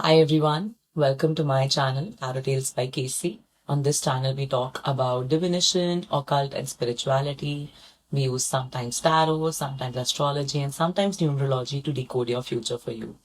Hi everyone, welcome to my channel Tarot Tales by Casey. On this channel we talk about divination, occult and spirituality. We use sometimes tarot, sometimes astrology and sometimes numerology to decode your future for you.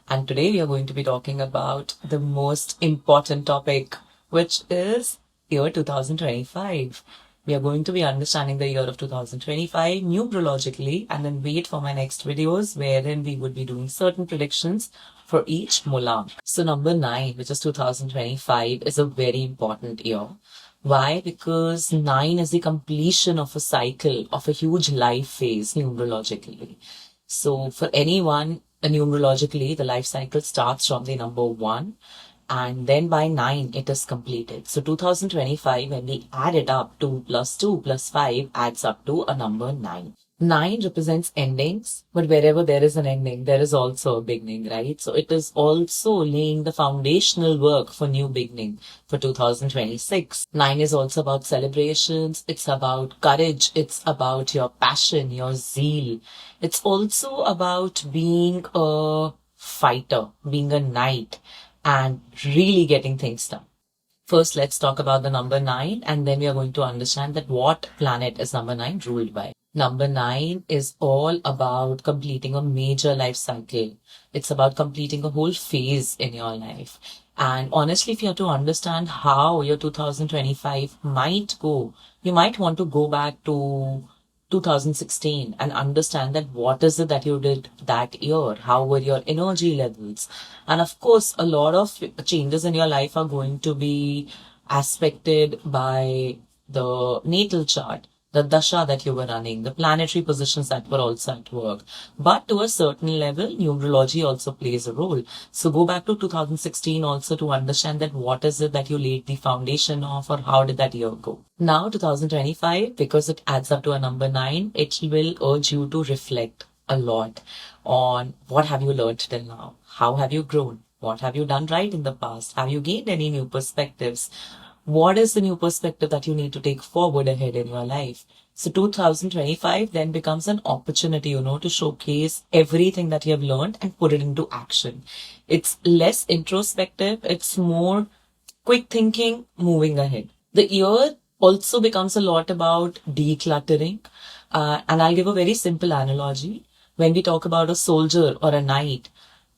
And today we are going to be talking about the most important topic, which is year 2025. We are going to be understanding the year of 2025 numerologically and then wait for my next videos wherein we would be doing certain predictions for each mullah. So number 9, which is 2025, is a very important year. Why? Because 9 is the completion of a cycle of a huge life phase numerologically. So for anyone, numerologically, the life cycle starts from the number 1 and then by 9 it is completed. So 2025, when we add it up, 2 plus 2 plus 5 adds up to a number 9. 9 represents endings, but wherever there is an ending, there is also a beginning, right? So it is also laying the foundational work for new beginning for 2026. 9 is also about celebrations. It's about courage. It's about your passion, your zeal. It's also about being a fighter, being a knight, and really getting things done. First, let's talk about the number 9, and then we are going to understand that what planet is number 9 ruled by. Number 9 is all about completing a major life cycle. It's about completing a whole phase in your life. And honestly, if you have to understand how your 2025 might go, you might want to go back to 2016 and understand that what is it that you did that year? How were your energy levels? And of course, a lot of changes in your life are going to be aspected by the natal chart, the dasha that you were running, the planetary positions that were also at work. But to a certain level, numerology also plays a role. So go back to 2016 also to understand that what is it that you laid the foundation of, or how did that year go. Now 2025, because it adds up to a number 9, it will urge you to reflect a lot on what have you learned till now, how have you grown, what have you done right in the past, have you gained any new perspectives. What is the new perspective that you need to take forward ahead in your life? So 2025 then becomes an opportunity, to showcase everything that you have learned and put it into action. It's less introspective. It's more quick thinking, moving ahead. The year also becomes a lot about decluttering. And I'll give a very simple analogy. When we talk about a soldier or a knight,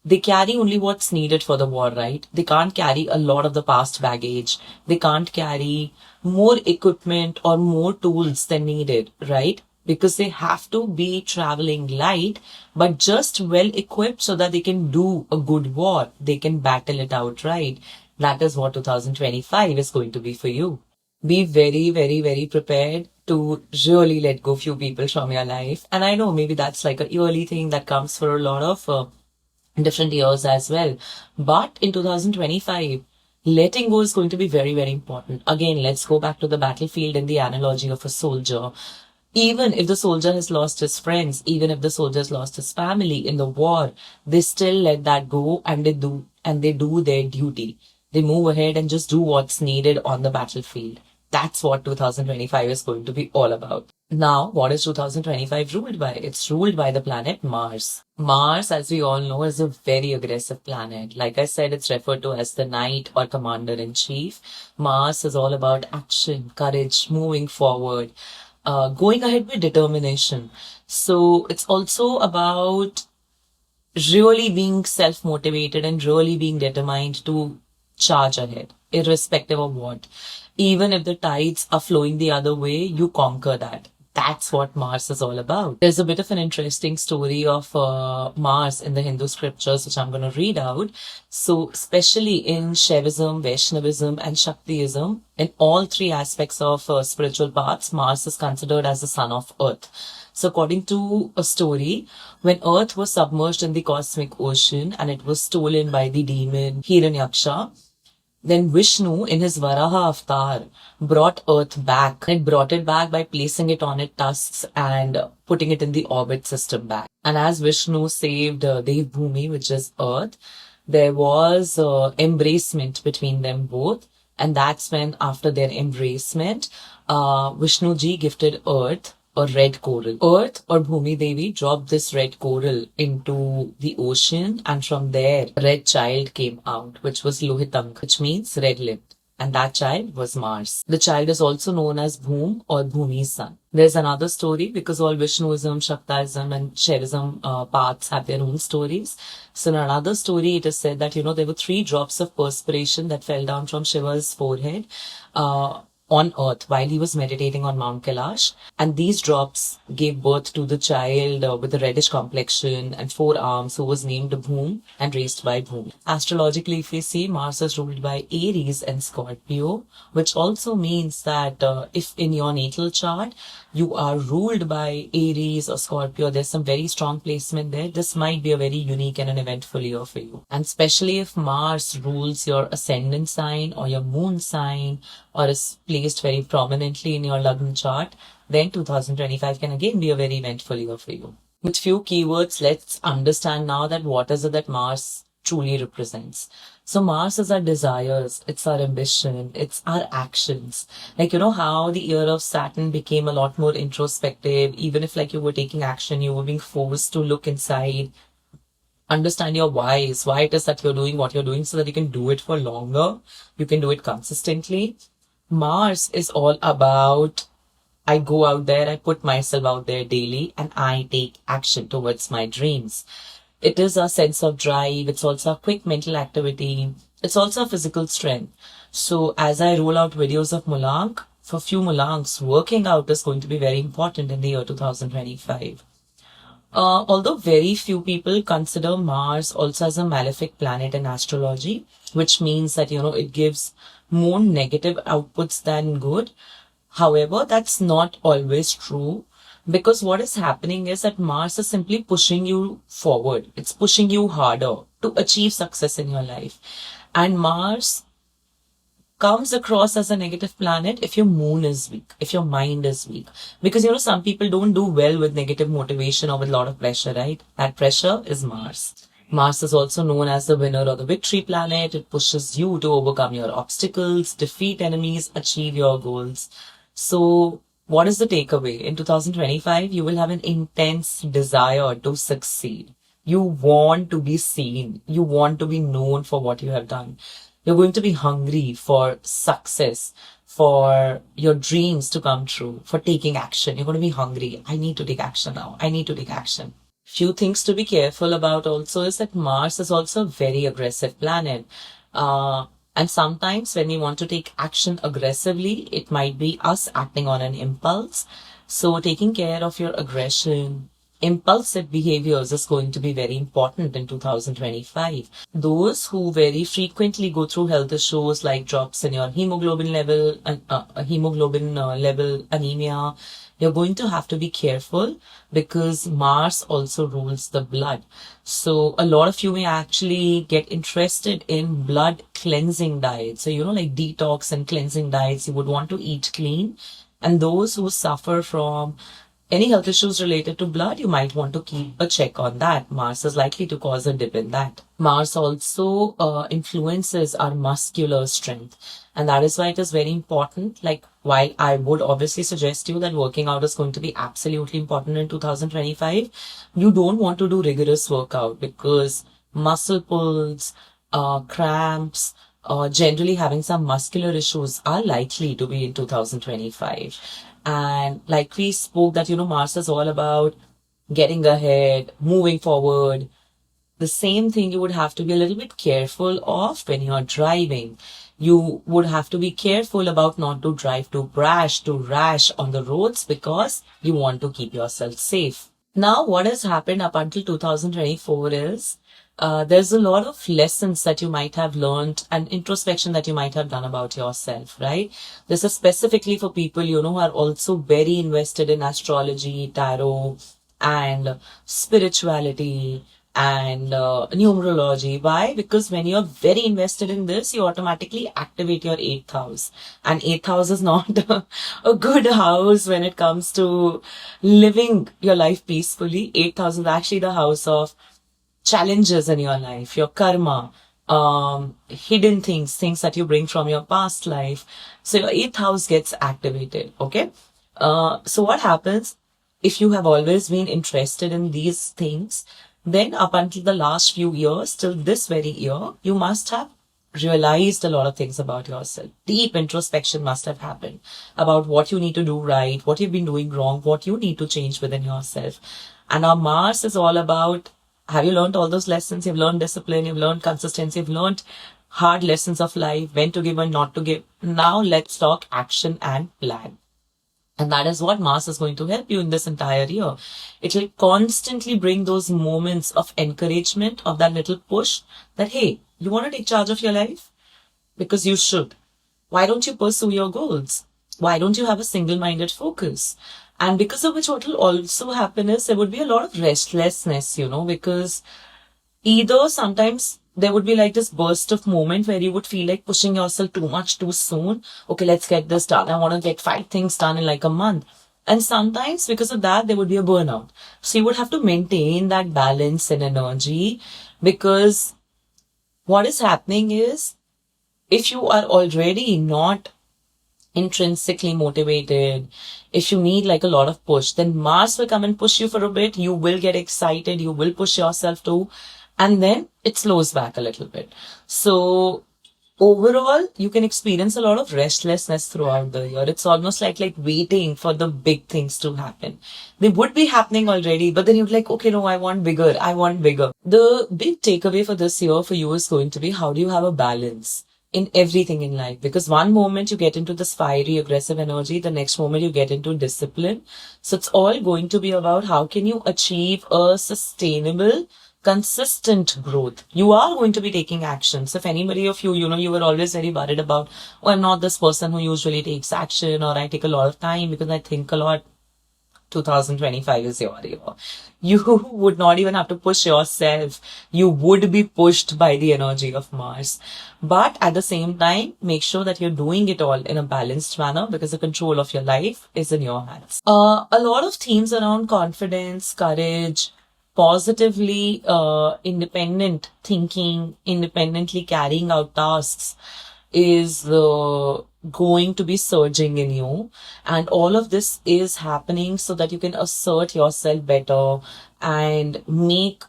they carry only what's needed for the war, right? They can't carry a lot of the past baggage. They can't carry more equipment or more tools than needed, right? Because they have to be traveling light, but just well equipped so that they can do a good war. They can battle it out, right? That is what 2025 is going to be for you. Be very, very, very prepared to really let go few people from your life. And I know maybe that's like a yearly thing that comes for a lot of different years as well. But in 2025, letting go is going to be very, very important. Again, let's go back to the battlefield in the analogy of a soldier. Even if the soldier has lost his friends, even if the soldier has lost his family in the war, they still let that go and they do their duty. They move ahead and just do what's needed on the battlefield. That's what 2025 is going to be all about. Now, what is 2025 ruled by? It's ruled by the planet Mars. Mars, as we all know, is a very aggressive planet. Like I said, it's referred to as the knight or commander-in-chief. Mars is all about action, courage, moving forward, going ahead with determination. So it's also about really being self-motivated and really being determined to charge ahead, irrespective of what. Even if the tides are flowing the other way, you conquer that. That's what Mars is all about. There's a bit of an interesting story of Mars in the Hindu scriptures, which I'm going to read out. So, especially in Shaivism, Vaishnavism, and Shaktiism, in all three aspects of spiritual paths, Mars is considered as the son of Earth. So, according to a story, when Earth was submerged in the cosmic ocean and it was stolen by the demon Hiranyaksha, then Vishnu, in his Varaha avatar, brought Earth back. It brought it back by placing it on its tusks and putting it in the orbit system back. And as Vishnu saved Dev Bhumi, which is Earth, there was embracement between them both. And that's when, after their embracement, Vishnu ji gifted Earth a red coral. Earth or Bhumi Devi dropped this red coral into the ocean, and from there, a red child came out, which was Lohitang, which means red-lipped. And that child was Mars. The child is also known as Bhum or Bhumi's son. There's another story because all Vishnuism, Shaktaism, and Shaivism paths have their own stories. So in another story, it is said that, there were 3 drops of perspiration that fell down from Shiva's forehead. On earth while he was meditating on Mount Kailash, and these drops gave birth to the child with a reddish complexion and 4 arms who was named Bhum and raised by Bhum. Astrologically, if we see, Mars is ruled by Aries and Scorpio, which also means that if in your natal chart you are ruled by Aries or Scorpio, there's some very strong placement there. This might be a very unique and an eventful year for you. And especially if Mars rules your ascendant sign or your moon sign or is placed very prominently in your Lagna chart, then 2025 can again be a very eventful year for you. With few keywords, let's understand now that what is it that Mars truly represents. So Mars is our desires, it's our ambition, it's our actions. Like, how the year of Saturn became a lot more introspective. Even if you were taking action, you were being forced to look inside, understand your whys, why it is that you're doing what you're doing so that you can do it for longer, you can do it consistently. Mars is all about, I go out there, I put myself out there daily, and I take action towards my dreams. It is a sense of drive. It's also a quick mental activity. It's also a physical strength. So as I roll out videos of Mulank, for few Mulanks, working out is going to be very important in the year 2025. Although very few people consider Mars also as a malefic planet in astrology, which means that, it gives more negative outputs than good. However, that's not always true. Because what is happening is that Mars is simply pushing you forward. It's pushing you harder to achieve success in your life. And Mars comes across as a negative planet if your moon is weak, if your mind is weak. Because, some people don't do well with negative motivation or with a lot of pressure, right? That pressure is Mars. Mars is also known as the winner or the victory planet. It pushes you to overcome your obstacles, defeat enemies, achieve your goals. So, what is the takeaway? In 2025, you will have an intense desire to succeed. You want to be seen. You want to be known for what you have done. You're going to be hungry for success, for your dreams to come true, for taking action. You're going to be hungry. I need to take action now. I need to take action. Few things to be careful about also is that Mars is also a very aggressive planet. And sometimes when we want to take action aggressively, it might be us acting on an impulse. So taking care of your aggression, impulsive behaviors is going to be very important in 2025. Those who very frequently go through health issues like drops in your hemoglobin level, anemia, you're going to have to be careful because Mars also rules the blood. So a lot of you may actually get interested in blood cleansing diets. So, like detox and cleansing diets, you would want to eat clean. And those who suffer from any health issues related to blood, you might want to keep a check on that. Mars is likely to cause a dip in that. Mars also influences our muscular strength. And that is why it is very important. Like, while I would obviously suggest you that working out is going to be absolutely important in 2025, you don't want to do rigorous workout because muscle pulls, cramps, generally having some muscular issues are likely to be in 2025. And like we spoke that, Mars is all about getting ahead, moving forward. The same thing you would have to be a little bit careful of when you're driving. You would have to be careful about not to drive too rash on the roads because you want to keep yourself safe. Now, what has happened up until 2024 is there's a lot of lessons that you might have learned and introspection that you might have done about yourself, right? This is specifically for people, who are also very invested in astrology, tarot, and spirituality and numerology. Why? Because when you're very invested in this, you automatically activate your 8th house. And 8th house is not a good house when it comes to living your life peacefully. 8th house is actually the house of challenges in your life, your karma, hidden things that you bring from your past life. So your 8th house gets activated, okay? So what happens? if you have always been interested in these things, then up until the last few years, till this very year, you must have realized a lot of things about yourself. Deep introspection must have happened about what you need to do right, what you've been doing wrong, what you need to change within yourself. And our Mars is all about, have you learned all those lessons? You've learned discipline, you've learned consistency, you've learned hard lessons of life, when to give and not to give. Now let's talk action and plan. And that is what Mars is going to help you in this entire year. It will constantly bring those moments of encouragement, of that little push that, hey, you want to take charge of your life? Because you should. Why don't you pursue your goals? Why don't you have a single-minded focus? And because of which what will also happen is there would be a lot of restlessness, because either sometimes there would be like this burst of moment where you would feel like pushing yourself too much too soon. Okay, let's get this done. I want to get 5 things done in like a month. And sometimes because of that, there would be a burnout. So you would have to maintain that balance and energy, because what is happening is, if you are already not intrinsically motivated, if you need like a lot of push, then Mars will come and push you for a bit. You will get excited. You will push yourself too. And then it slows back a little bit. So overall, you can experience a lot of restlessness throughout the year. It's almost like waiting for the big things to happen. They would be happening already, but then you're like, okay, no, I want bigger. I want bigger. The big takeaway for this year for you is going to be, how do you have a balance in everything in life? Because one moment you get into this fiery, aggressive energy, the next moment you get into discipline. So it's all going to be about how can you achieve a sustainable, consistent growth. You are going to be taking actions. If anybody of you, you were always very worried about, oh, I'm not this person who usually takes action, or I take a lot of time because I think a lot. 2025 is your year. You would not even have to push yourself. You would be pushed by the energy of Mars. But at the same time, make sure that you're doing it all in a balanced manner, because the control of your life is in your hands. A lot of themes around confidence, courage, positively independent thinking, independently carrying out tasks is going to be surging in you. And all of this is happening so that you can assert yourself better and make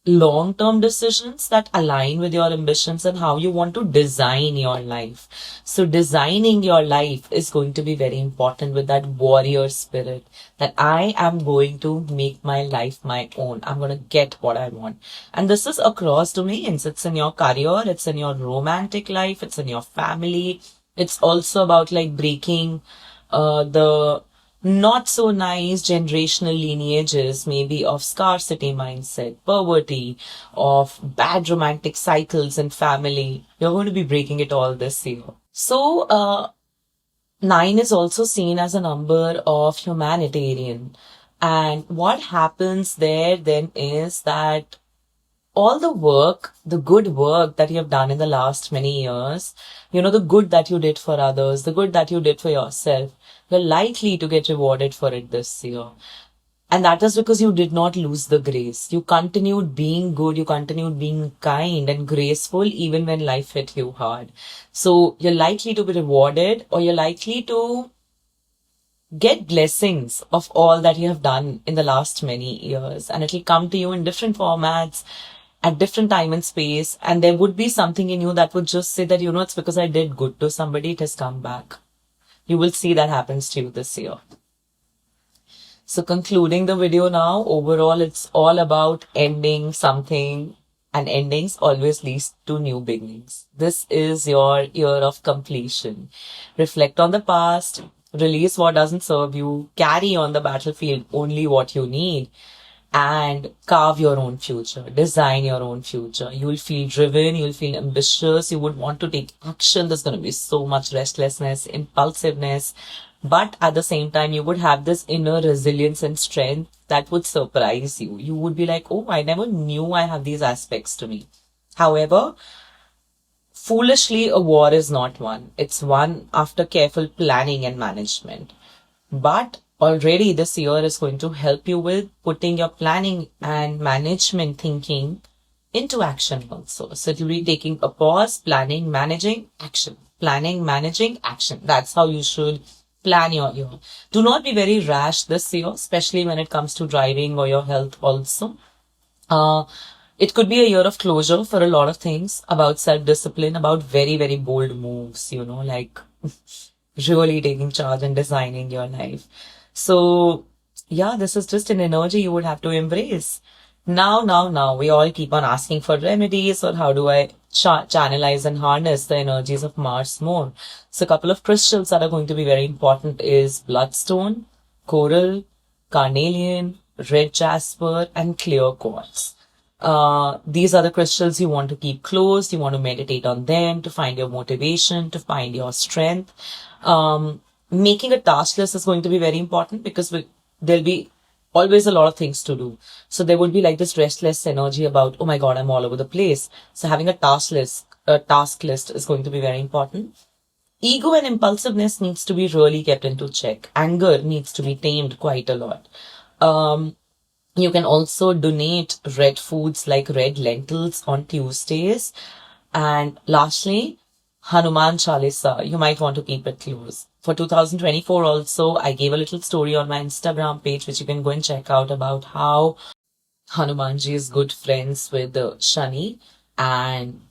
long-term decisions that align with your ambitions and how you want to design your life. So designing your life is going to be very important with that warrior spirit, that I am going to make my life my own. I'm going to get what I want. And this is across domains. It's in your career, it's in your romantic life, it's in your family. It's also about breaking the not so nice generational lineages, maybe of scarcity mindset, poverty, of bad romantic cycles in family. You're going to be breaking it all this year. So, 9 is also seen as a number of humanitarian. And what happens there then is that all the work, the good work that you have done in the last many years, the good that you did for others, the good that you did for yourself, you're likely to get rewarded for it this year. And that is because you did not lose the grace. You continued being good, you continued being kind and graceful even when life hit you hard. So you're likely to be rewarded, or you're likely to get blessings of all that you have done in the last many years. And it'll come to you in different formats, at different time and space. And there would be something in you that would just say that, it's because I did good to somebody, it has come back. You will see that happens to you this year. So concluding the video now, overall, it's all about ending something, and endings always leads to new beginnings. This is your year of completion. Reflect on the past, release what doesn't serve you, carry on the battlefield only what you need, and carve your own future, design your own future. You will feel driven, you will feel ambitious, you would want to take action. There's going to be so much restlessness, impulsiveness, but at the same time, you would have this inner resilience and strength that would surprise you. You would be like, oh, I never knew I have these aspects to me. However, foolishly, a war is not won. It's won after careful planning and management. But already this year is going to help you with putting your planning and management thinking into action also. So it will be taking a pause, planning, managing, action. Planning, managing, action. That's how you should plan your year. Do not be very rash this year, especially when it comes to driving or your health also. Uh, it could be a year of closure for a lot of things about self-discipline, about very, very bold moves, like really taking charge and designing your life. So, yeah, this is just an energy you would have to embrace. Now, we all keep on asking for remedies or how do I channelize and harness the energies of Mars more. So, a couple of crystals that are going to be very important is bloodstone, coral, carnelian, red jasper, and clear quartz. These are the crystals you want to keep close. You want to meditate on them to find your motivation, to find your strength. Making a task list is going to be very important because there'll be always a lot of things to do. So there would be like this restless energy about, oh my God, I'm all over the place. So having a task list is going to be very important. Ego and impulsiveness needs to be really kept into check. Anger needs to be tamed quite a lot. You can also donate red foods like red lentils on Tuesdays. And lastly, Hanuman Chalisa. You might want to keep it close. For 2024 also, I gave a little story on my Instagram page, which you can go and check out about how Hanumanji is good friends with Shani and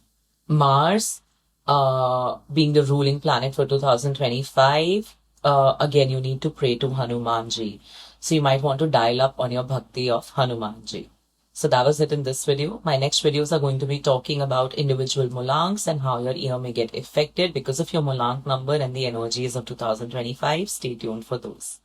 Mars, being the ruling planet for 2025. Again, you need to pray to Hanumanji. So you might want to dial up on your bhakti of Hanumanji. So that was it in this video. My next videos are going to be talking about individual Mulanks and how your year may get affected because of your Mulank number and the energies of 2025. Stay tuned for those.